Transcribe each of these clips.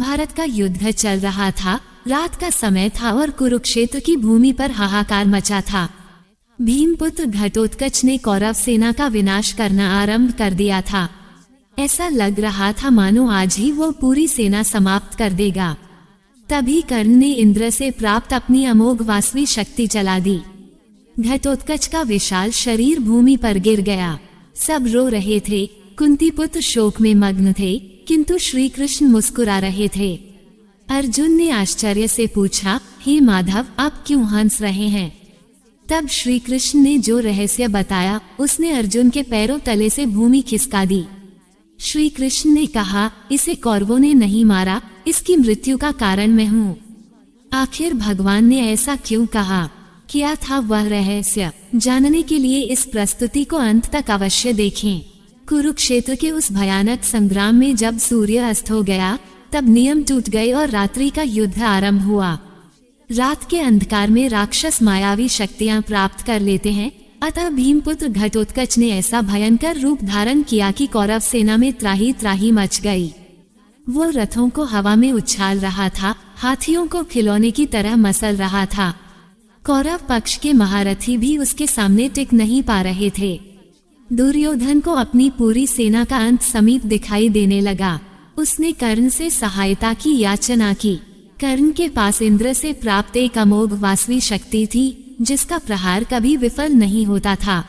भारत का युद्ध चल रहा था। रात का समय था और कुरुक्षेत्र की भूमि पर हाहाकार मचा था। भीमपुत्र घटोत्कच ने कौरव सेना का विनाश करना आरंभ कर दिया था। ऐसा लग रहा था मानो आज ही वो पूरी सेना समाप्त कर देगा। तभी कर्ण ने इंद्र से प्राप्त अपनी अमोघ वासवी शक्ति चला दी। घटोत्कच का विशाल शरीर भूमि पर गिर गया। सब रो रहे थे। कुंती पुत्र शोक में मग्न थे, किंतु श्री कृष्ण मुस्कुरा रहे थे। अर्जुन ने आश्चर्य से पूछा, हे माधव, आप क्यों हंस रहे हैं? तब श्री कृष्ण ने जो रहस्य बताया, उसने अर्जुन के पैरों तले से भूमि खिसका दी। श्री कृष्ण ने कहा, इसे कौरवों ने नहीं मारा, इसकी मृत्यु का कारण मैं हूँ। आखिर भगवान ने ऐसा क्यों कहा? क्या था वह रहस्य? जानने के लिए इस प्रस्तुति को अंत तक अवश्य देखें। कुरुक्षेत्र के उस भयानक संग्राम में जब सूर्य अस्त हो गया, तब नियम टूट गए और रात्रि का युद्ध आरंभ हुआ। रात के अंधकार में राक्षस मायावी शक्तियां प्राप्त कर लेते हैं, अतः भीमपुत्र घटोत्कच ने ऐसा भयंकर रूप धारण किया कि कौरव सेना में त्राही त्राही मच गई। वो रथों को हवा में उछाल रहा था, हाथियों को खिलौने की तरह मसल रहा था। कौरव पक्ष के महारथी भी उसके सामने टिक नहीं पा रहे थे। दुर्योधन को अपनी पूरी सेना का अंत समीप दिखाई देने लगा। उसने कर्ण से सहायता की याचना की। कर्ण के पास इंद्र से प्राप्त एक अमोघ वासवी शक्ति थी, जिसका प्रहार कभी विफल नहीं होता था।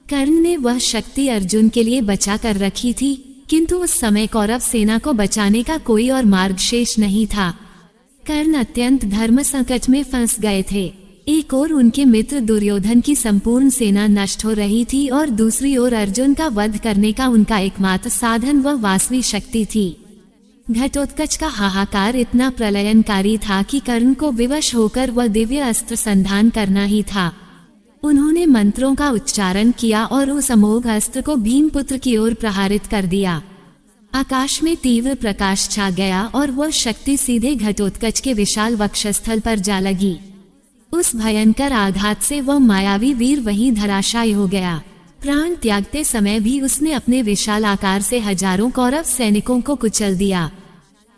कर्ण ने वह शक्ति अर्जुन के लिए बचा कर रखी थी, किंतु उस समय कौरव सेना को बचाने का कोई और मार्ग शेष नहीं था। कर्ण अत्यंत धर्म संकट में फंस गए थे। एक ओर उनके मित्र दुर्योधन की संपूर्ण सेना नष्ट हो रही थी और दूसरी ओर अर्जुन का वध करने का उनका एकमात्र साधन वह वासवी शक्ति थी। घटोत्कच का हाहाकार इतना प्रलयनकारी था कि कर्ण को विवश होकर वह दिव्य अस्त्र संधान करना ही था। उन्होंने मंत्रों का उच्चारण किया और उस अमोघ अस्त्र को भीमपुत्र की ओर प्रहारित कर दिया। आकाश में तीव्र प्रकाश छा गया और वह शक्ति सीधे घटोत्कच के विशाल वक्षस्थल पर जा लगी। उस भयंकर आघात से वह मायावी वीर वहीं धराशायी हो गया। प्राण त्यागते समय भी उसने अपने विशाल आकार से हजारों कौरव सैनिकों को कुचल दिया।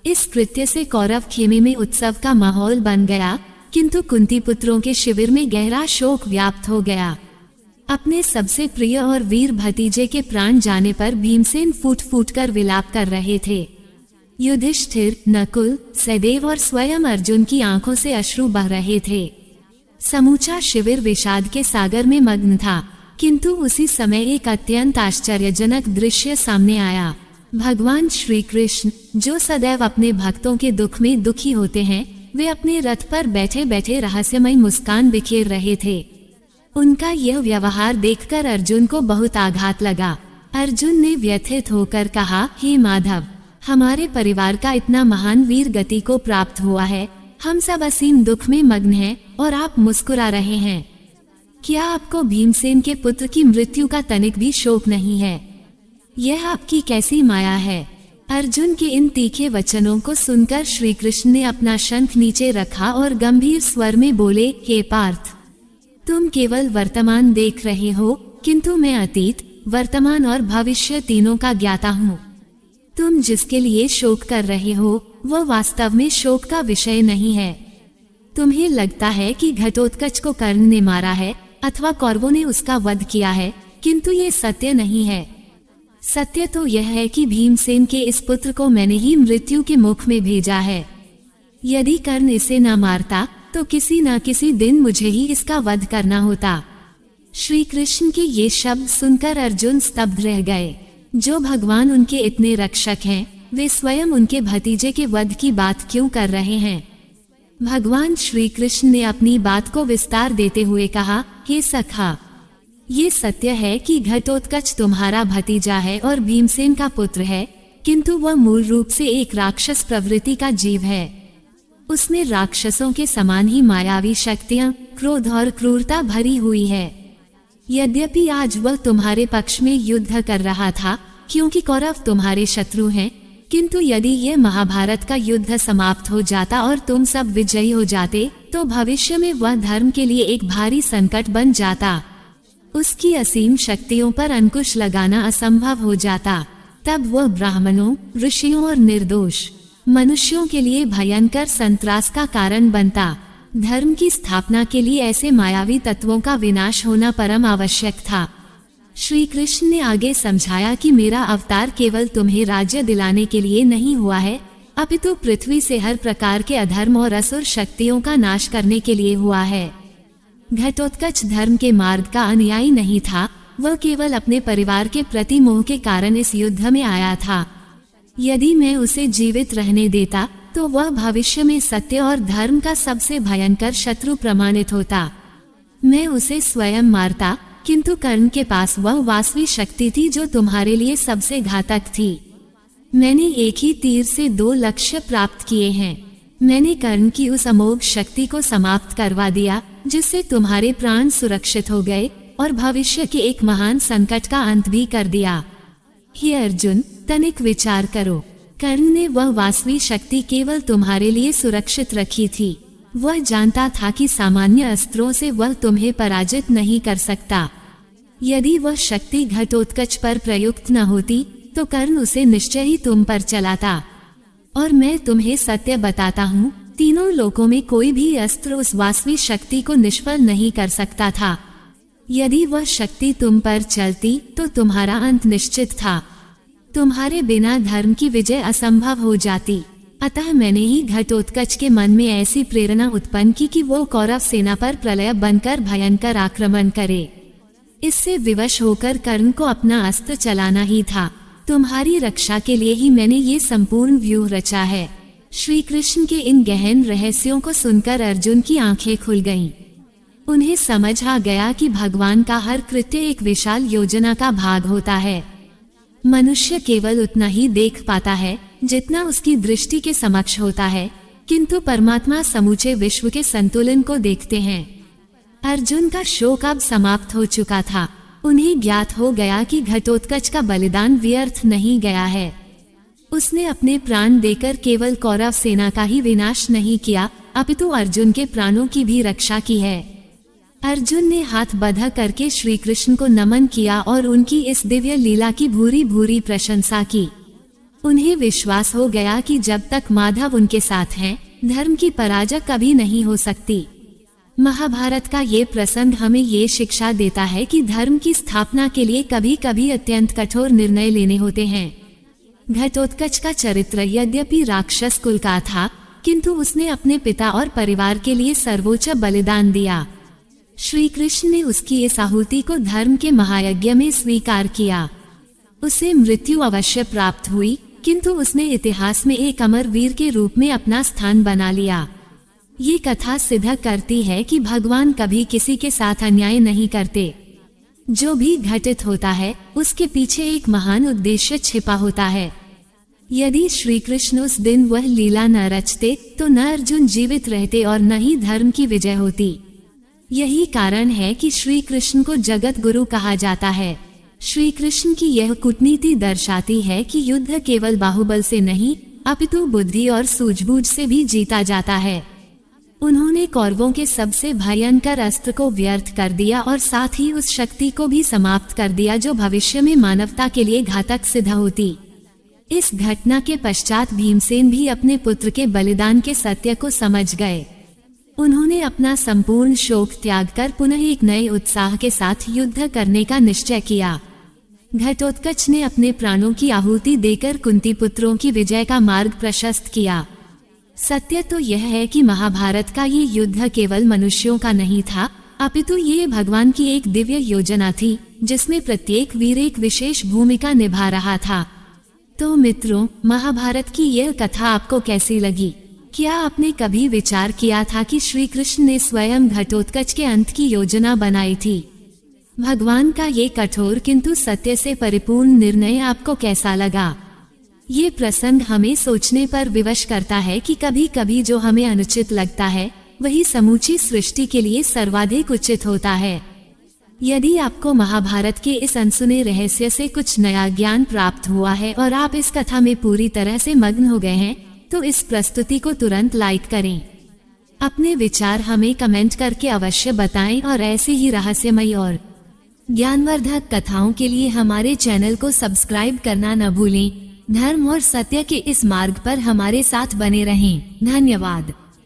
इस कृत्य से कौरव खेमे में उत्सव का माहौल बन गया, किंतु कुंती पुत्रों के शिविर में गहरा शोक व्याप्त हो गया। अपने सबसे प्रिय और वीर भतीजे के प्राण जाने पर भीमसेन फूट फूट कर विलाप कर रहे थे। युधिष्ठिर, नकुल, सहदेव और स्वयं अर्जुन की आंखों से अश्रु बह रहे थे। समूचा शिविर विषाद के सागर में मग्न था, किंतु उसी समय एक अत्यंत आश्चर्यजनक दृश्य सामने आया। भगवान श्री कृष्ण, जो सदैव अपने भक्तों के दुख में दुखी होते हैं, वे अपने रथ पर बैठे बैठे रहस्यमय मुस्कान बिखेर रहे थे। उनका यह व्यवहार देखकर अर्जुन को बहुत आघात लगा। अर्जुन ने व्यथित होकर कहा, हे माधव, हमारे परिवार का इतना महान वीर गति को प्राप्त हुआ है, हम सब असीम दुख में मग्न हैं और आप मुस्कुरा रहे हैं। क्या आपको भीमसेन के पुत्र की मृत्यु का तनिक भी शोक नहीं है? यह आपकी कैसी माया है? अर्जुन के इन तीखे वचनों को सुनकर श्री कृष्ण ने अपना शंख नीचे रखा और गंभीर स्वर में बोले, हे पार्थ, तुम केवल वर्तमान देख रहे हो, किंतु मैं अतीत, वर्तमान और भविष्य तीनों का ज्ञाता हूँ। तुम जिसके लिए शोक कर रहे हो, वह वास्तव में शोक का विषय नहीं है। तुम्हें लगता है कि घटोत्कच को कर्ण ने मारा है अथवा कौरवों ने उसका वध किया है, किंतु ये सत्य नहीं है। सत्य तो यह है कि भीमसेन के इस पुत्र को मैंने ही मृत्यु के मुख में भेजा है। यदि कर्ण इसे न मारता तो किसी न किसी दिन मुझे ही इसका वध करना होता। श्री कृष्ण के ये शब्द सुनकर अर्जुन स्तब्ध रह गए। जो भगवान उनके इतने रक्षक हैं, वे स्वयं उनके भतीजे के वध की बात क्यों कर रहे हैं? भगवान श्री कृष्ण ने अपनी बात को विस्तार देते हुए कहा, हे सखा, ये सत्य है कि घटोत्कच तुम्हारा भतीजा है और भीमसेन का पुत्र है, किंतु वह मूल रूप से एक राक्षस प्रवृत्ति का जीव है। उसमें राक्षसों के समान ही मायावी शक्तियां, क्रोध और क्रूरता भरी हुई है। यद्यपि आज वह तुम्हारे पक्ष में युद्ध कर रहा था, क्योंकि कौरव तुम्हारे शत्रु हैं, किंतु यदि यह महाभारत का युद्ध समाप्त हो जाता और तुम सब विजयी हो जाते, तो भविष्य में वह धर्म के लिए एक भारी संकट बन जाता। उसकी असीम शक्तियों पर अंकुश लगाना असंभव हो जाता। तब वह ब्राह्मणों, ऋषियों और निर्दोष मनुष्यों के लिए भयंकर संत्रास का कारण बनता। धर्म की स्थापना के लिए ऐसे मायावी तत्वों का विनाश होना परम आवश्यक था। श्री कृष्ण ने आगे समझाया कि मेरा अवतार केवल तुम्हें राज्य दिलाने के लिए नहीं हुआ है, अपितु पृथ्वी से हर प्रकार के अधर्म और असुर शक्तियों का नाश करने के लिए हुआ है। घटोत्कच धर्म के मार्ग का अनुयायी नहीं था, वह केवल अपने परिवार के प्रति मोह के कारण इस युद्ध में आया था। यदि मैं उसे जीवित रहने देता तो वह भविष्य में सत्य और धर्म का सबसे भयंकर शत्रु प्रमाणित होता। मैं उसे स्वयं मारता, किंतु कर्ण के पास वह वास्तविक शक्ति थी जो तुम्हारे लिए सबसे घातक थी। मैंने एक ही तीर से 2 लक्ष्य प्राप्त किए हैं। मैंने कर्ण की उस अमोघ शक्ति को समाप्त करवा दिया जिससे तुम्हारे प्राण सुरक्षित हो गए, और भविष्य के एक महान संकट का अंत भी कर दिया। हे अर्जुन, तनिक विचार करो। कर्ण ने वह वास्तविक शक्ति केवल तुम्हारे लिए सुरक्षित रखी थी। वह जानता था कि सामान्य अस्त्रों से वह तुम्हें पराजित नहीं कर सकता। यदि वह शक्ति घटोत्कच पर प्रयुक्त न होती तो कर्ण उसे निश्चय ही तुम पर चलाता। और मैं तुम्हें सत्य बताता हूँ, तीनों लोकों में कोई भी अस्त्र उस वास्तविक शक्ति को निष्फल नहीं कर सकता था। यदि वह शक्ति तुम पर चलती तो तुम्हारा अंत निश्चित था। तुम्हारे बिना धर्म की विजय असंभव हो जाती। अतः मैंने ही घटोत्कच के मन में ऐसी प्रेरणा उत्पन्न की कि वो कौरव सेना पर प्रलय बनकर भयंकर आक्रमण करे। इससे विवश होकर कर्ण को अपना अस्त्र चलाना ही था। तुम्हारी रक्षा के लिए ही मैंने ये संपूर्ण व्यूह रचा है। श्री कृष्ण के इन गहन रहस्यों को सुनकर अर्जुन की आंखें खुल गईं। उन्हें समझ आ गया कि भगवान का हर कृत्य एक विशाल योजना का भाग होता है। मनुष्य केवल उतना ही देख पाता है जितना उसकी दृष्टि के समक्ष होता है, किंतु परमात्मा समूचे विश्व के संतुलन को देखते हैं। अर्जुन का शोक अब समाप्त हो चुका था। उन्हें ज्ञात हो गया कि घटोत्कच का बलिदान व्यर्थ नहीं गया है। उसने अपने प्राण देकर केवल कौरव सेना का ही विनाश नहीं किया, अपितु अर्जुन के प्राणों की भी रक्षा की है। अर्जुन ने हाथ बंधा करके श्री कृष्ण को नमन किया और उनकी इस दिव्य लीला की भूरी भूरी प्रशंसा की। उन्हें विश्वास हो गया कि जब तक माधव उनके साथ हैं, धर्म की पराजय कभी नहीं हो सकती। महाभारत का ये प्रसंग हमें ये शिक्षा देता है कि धर्म की स्थापना के लिए कभी कभी अत्यंत कठोर निर्णय लेने होते हैं। घटोत्कच का चरित्र यद्यपि राक्षस कुल का था, किंतु उसने अपने पिता और परिवार के लिए सर्वोच्च बलिदान दिया। श्री कृष्ण ने उसकी इस आहुति को धर्म के महायज्ञ में स्वीकार किया। उसे मृत्यु अवश्य प्राप्त हुई, किंतु उसने इतिहास में एक अमर वीर के रूप में अपना स्थान बना लिया। ये कथा सिद्ध करती है कि भगवान कभी किसी के साथ अन्याय नहीं करते। जो भी घटित होता है उसके पीछे एक महान उद्देश्य छिपा होता है। यदि श्री कृष्ण उस दिन वह लीला न रचते तो न अर्जुन जीवित रहते और न ही धर्म की विजय होती। यही कारण है कि श्री कृष्ण को जगत गुरु कहा जाता है। श्री कृष्ण की यह कूटनीति दर्शाती है कि युद्ध केवल बाहुबल से नहीं, अपितु बुद्धि और सूझबूझ से भी जीता जाता है। उन्होंने कौरवों के सबसे भयंकर अस्त्र को व्यर्थ कर दिया और साथ ही उस शक्ति को भी समाप्त कर दिया जो भविष्य में मानवता के लिए घातक सिद्ध होती। इस घटना के पश्चात भीमसेन भी अपने पुत्र के बलिदान के सत्य को समझ गए। उन्होंने अपना संपूर्ण शोक त्याग कर पुनः एक नए उत्साह के साथ युद्ध करने का निश्चय किया। घटोत्कच ने अपने प्राणों की आहुति देकर कुंती पुत्रों की विजय का मार्ग प्रशस्त किया। सत्य तो यह है कि महाभारत का ये युद्ध केवल मनुष्यों का नहीं था, अपितु ये भगवान की एक दिव्य योजना थी जिसमें प्रत्येक वीर एक विशेष भूमिका निभा रहा था। तो मित्रों, महाभारत की यह कथा आपको कैसी लगी? क्या आपने कभी विचार किया था कि श्री कृष्ण ने स्वयं घटोत्कच के अंत की योजना बनाई थी? भगवान का ये कठोर किंतु सत्य से परिपूर्ण निर्णय आपको कैसा लगा? ये प्रसंग हमें सोचने पर विवश करता है कि कभी कभी जो हमें अनुचित लगता है वही समूची सृष्टि के लिए सर्वाधिक उचित होता है। यदि आपको महाभारत के इस अनसुने रहस्य से कुछ नया ज्ञान प्राप्त हुआ है और आप इस कथा में पूरी तरह से मग्न हो गए हैं, तो इस प्रस्तुति को तुरंत लाइक करें। अपने विचार हमें कमेंट करके अवश्य बताएं और ऐसे ही रहस्यमयी और ज्ञानवर्धक कथाओं के लिए हमारे चैनल को सब्सक्राइब करना न भूलें। धर्म और सत्य के इस मार्ग पर हमारे साथ बने रहें। धन्यवाद।